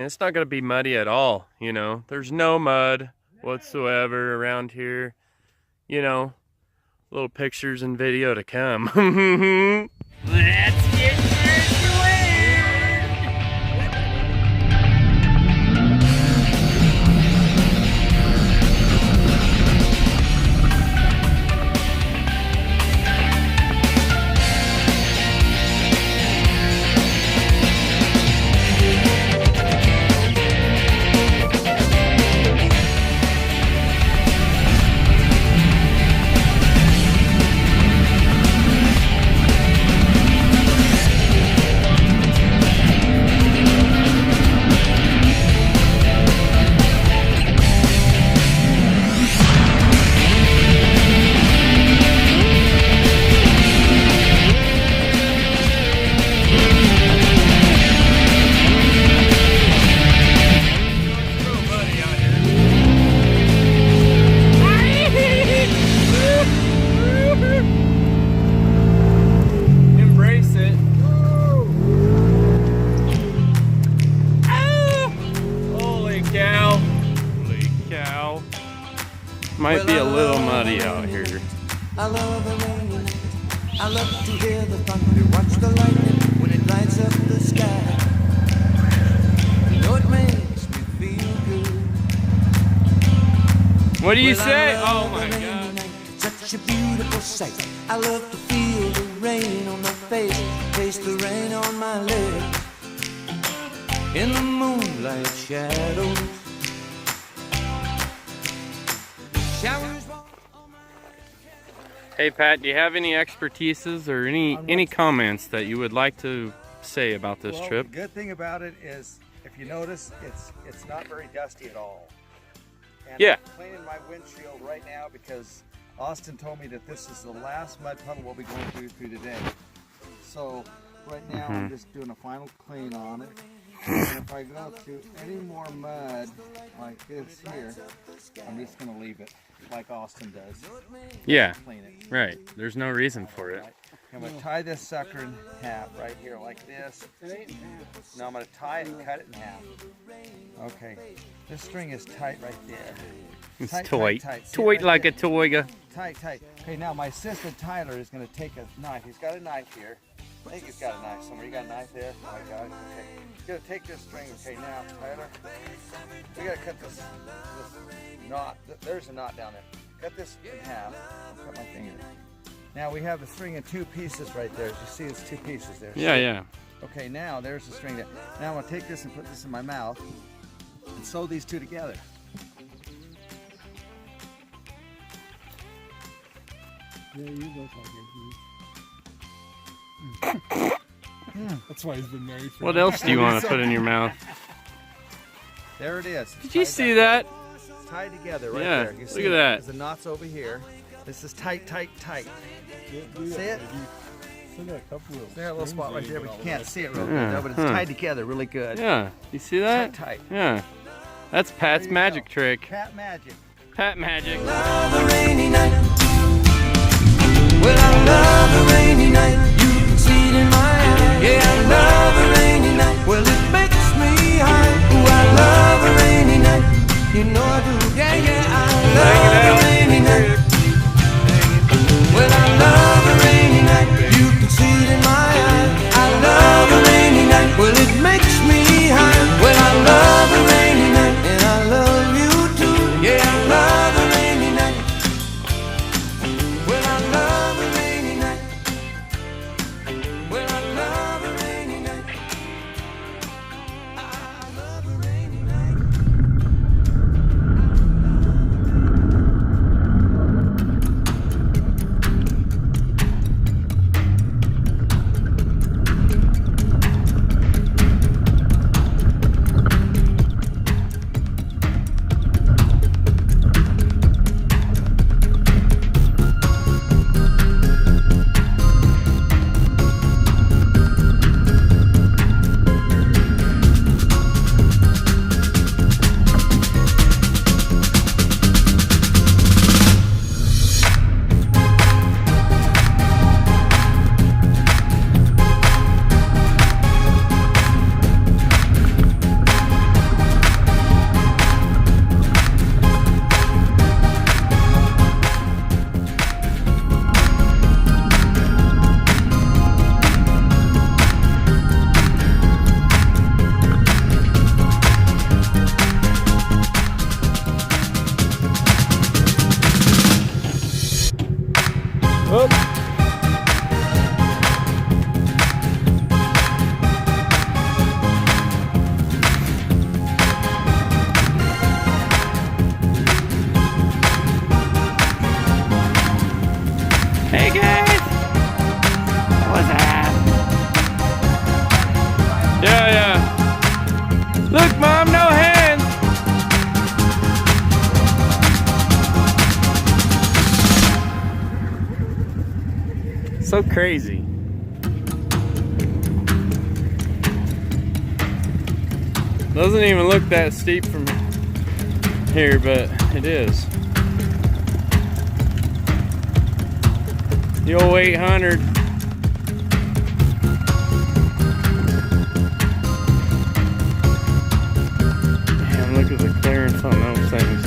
it's not going to be muddy at all, you know. There's no mud whatsoever around here. You know, little pictures and video to come. Let's get might be a little muddy out here. I love the rain. I love to hear the thunder, watch the lightning when it lights up the sky. You know it makes me feel good. What do you say? Oh my God. Such a beautiful sight. I love to feel the rain on my face, taste the rain on my lips. In the moonlight shadows. Hey Pat, do you have any expertises or any comments that you would like to say about this trip? The good thing about it is, if you notice, it's not very dusty at all. And yeah. I'm cleaning my windshield right now because Austin told me that this is the last mud puddle we'll be going through today. So right now I'm just doing a final clean on it. And if I go through any more mud like this here, I'm just going to leave it like Austin does. Yeah, clean it. Right. There's no reason for it. I'm going to tie this sucker in half right here like this. Now I'm going to tie it and cut it in half. Okay, this string is tight right there. It's tight, tight. tight, tight. Tight like there. a toiga. Tight, tight. Okay, now my assistant Tyler is going to take a knife. He's got a knife here. I think he's got a knife somewhere. You got a knife there? Oh my God. Okay. He's going to take this string. Okay, now, Tyler, we got to cut this knot. There's a knot down there. Cut this in half. I'll cut my finger. Now we have the string in two pieces right there. As you see, it's two pieces there. Yeah, yeah. Okay, now there's the string there. Now I'm going to take this and put this in my mouth and sew these two together. Yeah, you look like it. That's why he's been married for What else do you want to put in your mouth? There it is. Did you see that? It's tied together right Yeah, there. You look see at that. The knot's over here. This is tight, tight, tight. See it? There's a little spot right there, but you can't see it real good. No, but it's tied together really good. Yeah. You see that? Tight, tight. Yeah. That's Pat's magic trick. Cat magic. Pat magic. Love a rainy night. Well, I love a rainy night. You can see it in my eyes. Yeah, I love a rainy night. Well, it makes me high. Ooh, I love a rainy night. You know I do. Yeah, yeah, I love a rainy night. Well, I love a rainy night. You can see it in my eyes. I love a rainy night. Well, it makes me high. Well, I love a rainy night. And I love you too. Yeah, I love a rainy night. Well, I love a rainy night. Well, I love a rainy night. I love a rainy night. So crazy. Doesn't even look that steep from here, but it is. The old 800. Damn, look at the clearance on those things.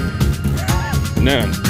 None.